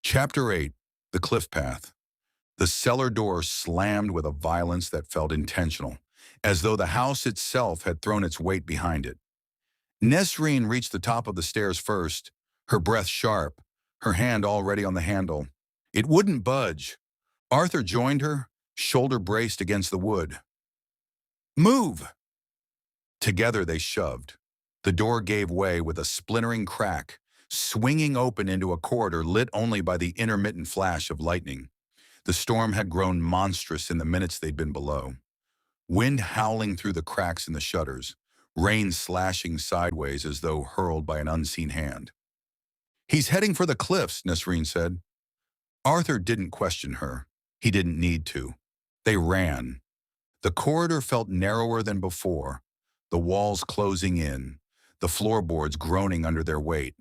Chapter 8. The Cliff Path. The cellar door slammed with a violence that felt intentional, as though the house itself had thrown its weight behind it. Nesrine reached the top of the stairs first, her breath sharp, her hand already on the handle. It wouldn't budge. Arthur joined her, shoulder braced against the wood. "Move!" Together they shoved. The door gave way with a splintering crack, swinging open into a corridor lit only by the intermittent flash of lightning. The storm had grown monstrous in the minutes they'd been below. Wind howling through the cracks in the shutters, rain slashing sideways as though hurled by an unseen hand. "He's heading for the cliffs," Nesrine said. Arthur didn't question her. He didn't need to. They ran. The corridor felt narrower than before, the walls closing in, the floorboards groaning under their weight.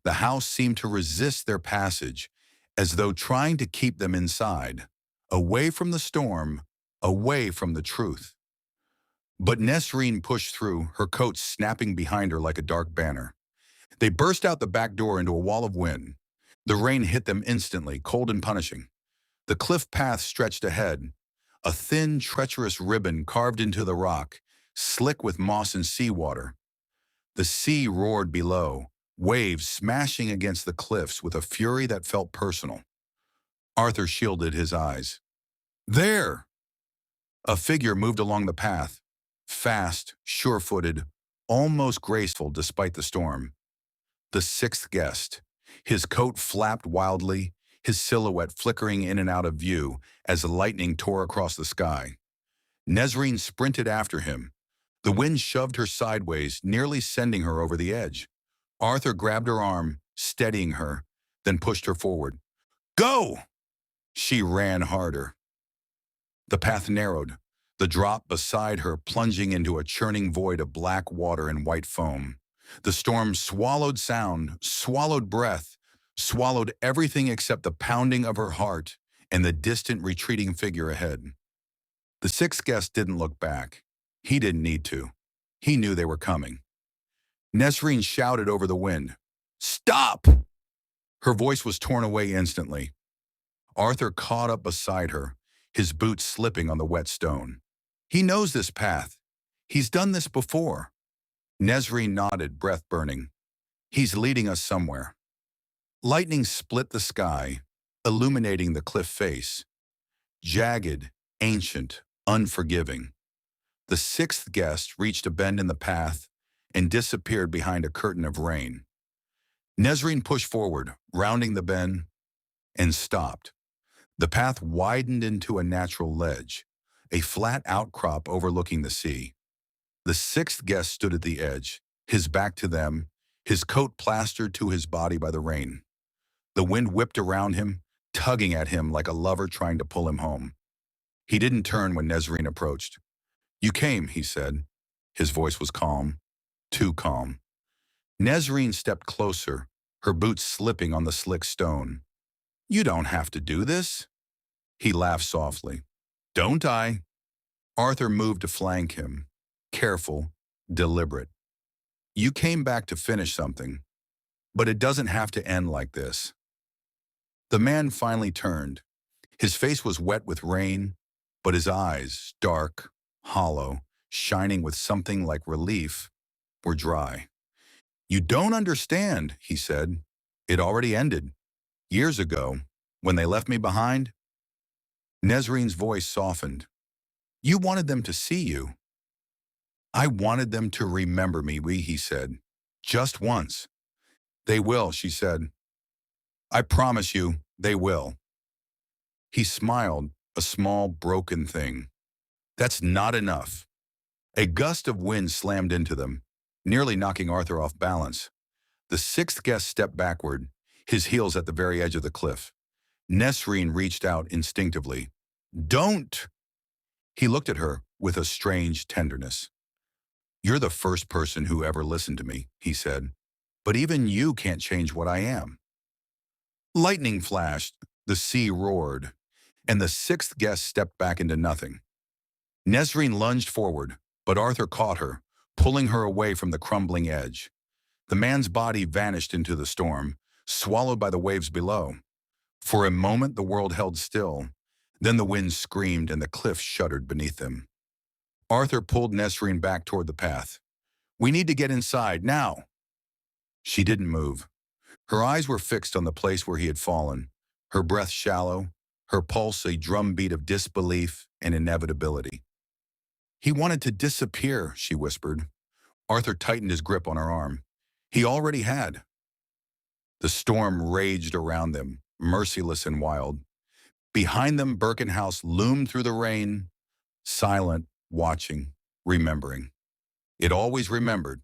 The house seemed to resist their passage, as though trying to keep them inside, away from the storm, away from the truth. But Nesrine pushed through, her coat snapping behind her like a dark banner. They burst out the back door into a wall of wind. The rain hit them instantly, cold and punishing. The cliff path stretched ahead, a thin, treacherous ribbon carved into the rock, slick with moss and seawater. The sea roared below, waves smashing against the cliffs with a fury that felt personal. Arthur shielded his eyes. "There!" A figure moved along the path, fast, sure-footed, almost graceful despite the storm. The sixth guest. His coat flapped wildly, his silhouette flickering in and out of view as the lightning tore across the sky. Nesrine sprinted after him. The wind shoved her sideways, nearly sending her over the edge. Arthur grabbed her arm, steadying her, then pushed her forward. "Go!" She ran harder. The path narrowed, the drop beside her plunging into a churning void of black water and white foam. The storm swallowed sound, swallowed breath, swallowed everything except the pounding of her heart and the distant retreating figure ahead. The sixth guest didn't look back. He didn't need to. He knew they were coming. Nesrine shouted over the wind, "Stop!" Her voice was torn away instantly. Arthur caught up beside her, his boots slipping on the wet stone. "He knows this path. He's done this before." Nesrine nodded, breath burning. "He's leading us somewhere." Lightning split the sky, illuminating the cliff face. Jagged, ancient, unforgiving. The sixth guest reached a bend in the path and disappeared behind a curtain of rain. Nesrine pushed forward, rounding the bend, and stopped. The path widened into a natural ledge, a flat outcrop overlooking the sea. The sixth guest stood at the edge, his back to them, his coat plastered to his body by the rain. The wind whipped around him, tugging at him like a lover trying to pull him home. He didn't turn when Nesrine approached. "You came," he said. His voice was calm, too calm. Nesrine stepped closer, her boots slipping on the slick stone. "You don't have to do this." He laughed softly. "Don't I?" Arthur moved to flank him, careful, deliberate. "You came back to finish something, but it doesn't have to end like this." The man finally turned. His face was wet with rain, but his eyes, dark, hollow, shining with something like relief, were dry. "You don't understand," he said. "It already ended. Years ago, when they left me behind." Nesrine's voice softened. "You wanted them to see you." "I wanted them to remember me," he said. "Just once." "They will," she said. "I promise you, they will." He smiled, a small, broken thing. "That's not enough." A gust of wind slammed into them, nearly knocking Arthur off balance. The sixth guest stepped backward, his heels at the very edge of the cliff. Nesrine reached out instinctively. "Don't!" He looked at her with a strange tenderness. "You're the first person who ever listened to me," he said. "But even you can't change what I am." Lightning flashed, the sea roared, and the sixth guest stepped back into nothing. Nesrine lunged forward, but Arthur caught her, pulling her away from the crumbling edge. The man's body vanished into the storm, swallowed by the waves below. For a moment, the world held still. Then the wind screamed and the cliff shuddered beneath them. Arthur pulled Nesrine back toward the path. "We need to get inside, now." She didn't move. Her eyes were fixed on the place where he had fallen, her breath shallow, her pulse a drumbeat of disbelief and inevitability. "He wanted to disappear," she whispered. Arthur tightened his grip on her arm. He already had. The storm raged around them, merciless and wild. Behind them, Birkin House loomed through the rain, silent, watching, remembering. It always remembered,